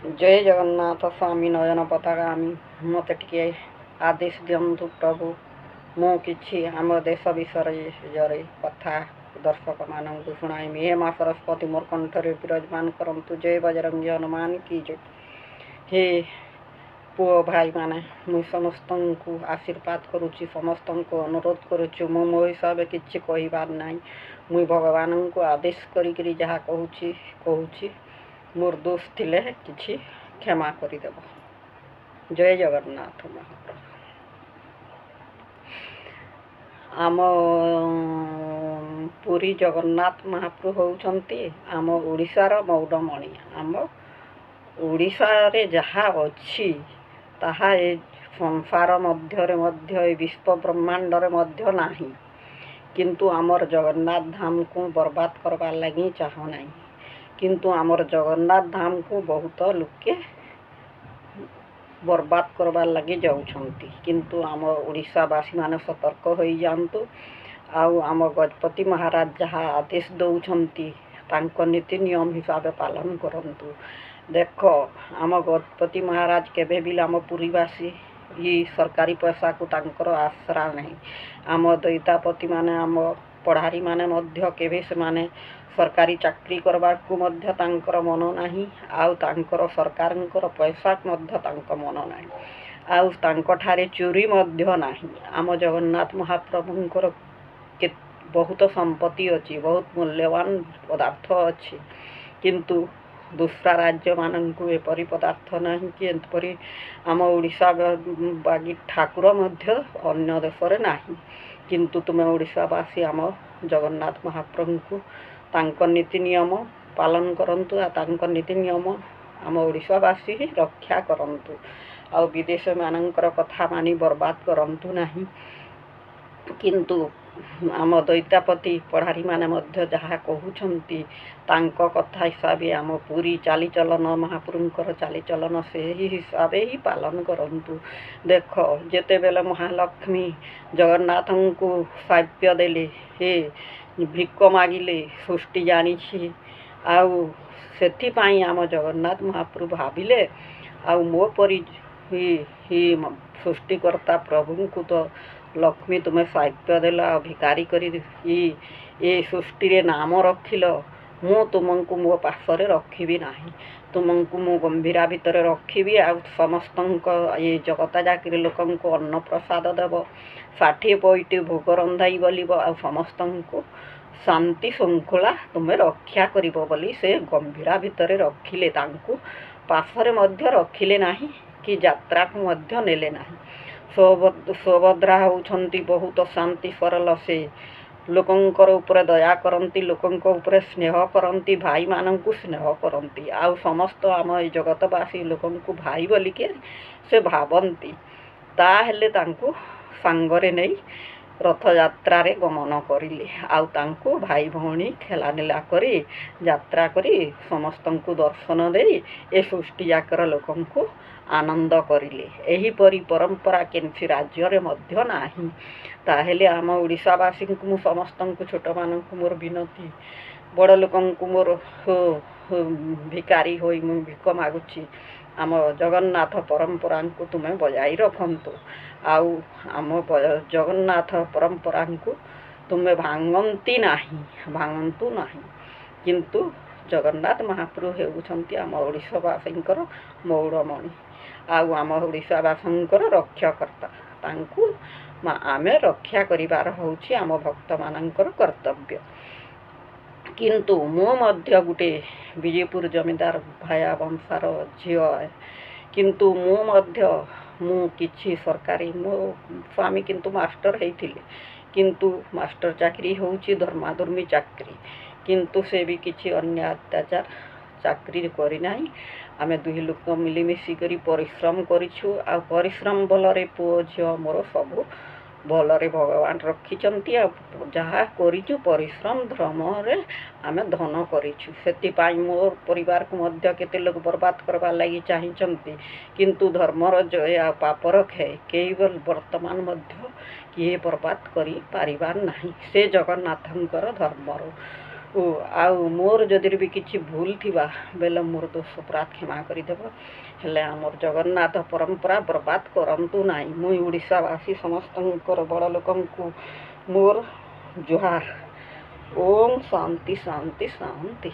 जय जगन्नाथ स्वामी नयन पताकामी मत टे आदेश दिंतु प्रभु मु कि आम देश विषय कथा दर्शक मान शुणाइमी हे माँ सरस्वती मोर कंठरे विराजमान करंतु। जय बजरंगी हनुमान की जय। हे पुओ भाई माने मुई समस्त को आशीर्वाद करुच्ची, समस्त को अनुरोध करुच्ची। मु मो हिसाब किसी कहबार ना, मुई भगवान को आदेश करी जहाँ कहूँ मोर दोष थिले किछि क्षमा करिदेव। जय जगन्नाथ महाप्रभु। आम पुरी जगन्नाथ महाप्रभु होउछंती आम ओडिशार मौडमणि। आम ओडिशारे जहाँ अच्छी ताहा ए संसार मध्य विश्व ब्रह्मांडरे मध्य नाही, किंतु आमर जगन्नाथ धाम को बर्बाद करवार लगी चाह नहीं। किंतु आमर जगन्नाथ धाम को बहुत लोके बर्बाद करवार लगी जाउछंती। किंतु आम ओडिशावासी माने सतर्क हो जातु। आम गजपति महाराज जहाँ आदेश दौरान तांको नीति नियम हिसाब पालन करंतु। देख आम गजपति महाराज केबे भी आम पुरीवासी ये सरकारी पैसा को तांकर आसरा नहीं। आम दैतापति माने आम पढ़ारी माने मध्य केबे से माने सरकारी चाकरी करबा को मध्य तांकर मन नाही। आउ तांकर सरकारंकर पैसा मध्य तांक मन नाही। आउ तांक ठारे चोरी मध्य नाही। आम जगन्नाथ महाप्रभुंकर के बहुत संपत्ति अच्छी, बहुत मूल्यवान पदार्थ अच्छी, किंतु दूसरा राज्य मानक एपरी पदार्थ नहीं कि एपरी आम ओडिशा बागी ठाकुर मध्य अन्य देश रे नाही। किंतु तुम ओडिशावासी आम जगन्नाथ महाप्रभु को तांको नीति नियम पालन करंतु। तांको नीति नियम आम ओडिशावासी ही रक्षा करंतु। आ विदेश मानकर कथा मानी बर्बाद करंतु नहीं। किंतु आम दैतापति पढ़ारी माने मध्य जहाँ कहउछंती तांको कथा हिसाब आम पूरी चालीचलन महाप्रभुंकर चालीचलन से ही हिसाब ही पालन करंतु। देख जेते बेले महालक्ष्मी जगन्नाथ को साप्य देले, हे भिक्क मागिले सृष्टि जानी आउ सेथिपाई आम जगन्नाथ महाप्रभु भाविले आउ मो परी ही सृष्टिकर्ता प्रभु को तो लक्ष्मी तुम्हें साहित्य देला भिकारी करी ये सृष्टि रे नाम रखिल। मु तुमको मो पासरे रखी नहीं, तुमको मु गंभीरा भितर रखी। आ समस्त ये जगता जाकि लोक अन्न प्रसाद देव, 60 पैटी भोग रंधाई बोलिब। आ समस्त को शांति श्रृंखला तुम्हें रक्षा करिब बोली से गंभीरा भितर रखिले। तांको पासरे मध्य रखिले नाही कि यात्रा को मध्य नेले नाही। सुभद्रा होउछंती बहुत शांति सरल से लोकंकर ऊपर दया करंती, लोकंक ऊपर स्नेह करंती, भाई मानंकु स्नेह करंती। आउ समस्त आम जगतवासी लोकंकु भाई बोली के से भावंती। ताहेले तांकु सांगरे नहीं रथ यात्रा रे गमन करिले। आउ तांकु भाई भौणी खेलानेला करी यात्रा करी समस्तंकु दर्शन दे ए सृष्टि जाकर लोकंकु आनंद करिले। एही परी परंपरा केनसी राज्य रे मध्य नाही। ताहेले आम ओडिशावासी को मु समस्त को छोट मान को मोर विनती, बड़ लोकन को मोर भिकारी होई मु भिक मागुची। आम जगन्नाथ परंपरा को तुम्हें बजाई रखंतु। आउ आम जगन्नाथ परंपरा को तुम्हें भांगंती नाही, भांगंतु नाही। किंतु जगन्नाथ महाप्रभु हेउछंती आम ओडिशावासींकर मौड़मणि। आउ आम ओडिशावासींकर रक्षाकर्ता। तांकु आमे रक्षा करिबार होउछि आम भक्त मानंकर कर्तव्य। किंतु मो मध्य गुटे विजयपुर जमींदार भाया वंशार झियो है। किंतु मो मध्य मु किछि सरकारी मो स्वामी किंतु मास्टर हेइथिले। किंतु मास्टर चाकरी होउछि धर्माधर्मी चाकरी। किंतु से भी किछि अन्य अत्याचार चाकरी करी नाही। आमे दुही लोक मिलिमिशि करी परिश्रम करिछु। आ परिश्रम बलरे पुओ झियो मोर सबु भलरे भगवान रखिचंती। आ जहाँ करिछु परिश्रम धर्म रे आमे धन करिछु। सेतिपाई मोर परिवार को मध्य केते लोक बर्बाद करबा लागि चाहिचंती। किंतु धर्मर जय आ पापर क्षय केवल वर्तमान मध्य किए बर्बाद करी पारिबार नाही। से जगन्नाथंकर धर्मर ଓ ଆଉ ମୋର ଯଦି ବି କିଛି ଭୁଲ ଥିବା ବେଲେ ମୋର ଦୋଷ ଅପରାଧ କ୍ଷମା କରିଦେବ। ହେଲେ ଆମର ଜଗନ୍ନାଥ ପରମ୍ପରା ବର୍ବାଦ କରନ୍ତୁ ନାହିଁ। ମୁଇଁ ଓଡ଼ିଶାବାସୀ ସମସ୍ତଙ୍କର ବଡ଼ ଲୋକଙ୍କୁ ମୋର ଜୁହାର। ଓମ୍ ଶାନ୍ତି ଶାନ୍ତି ଶାନ୍ତି।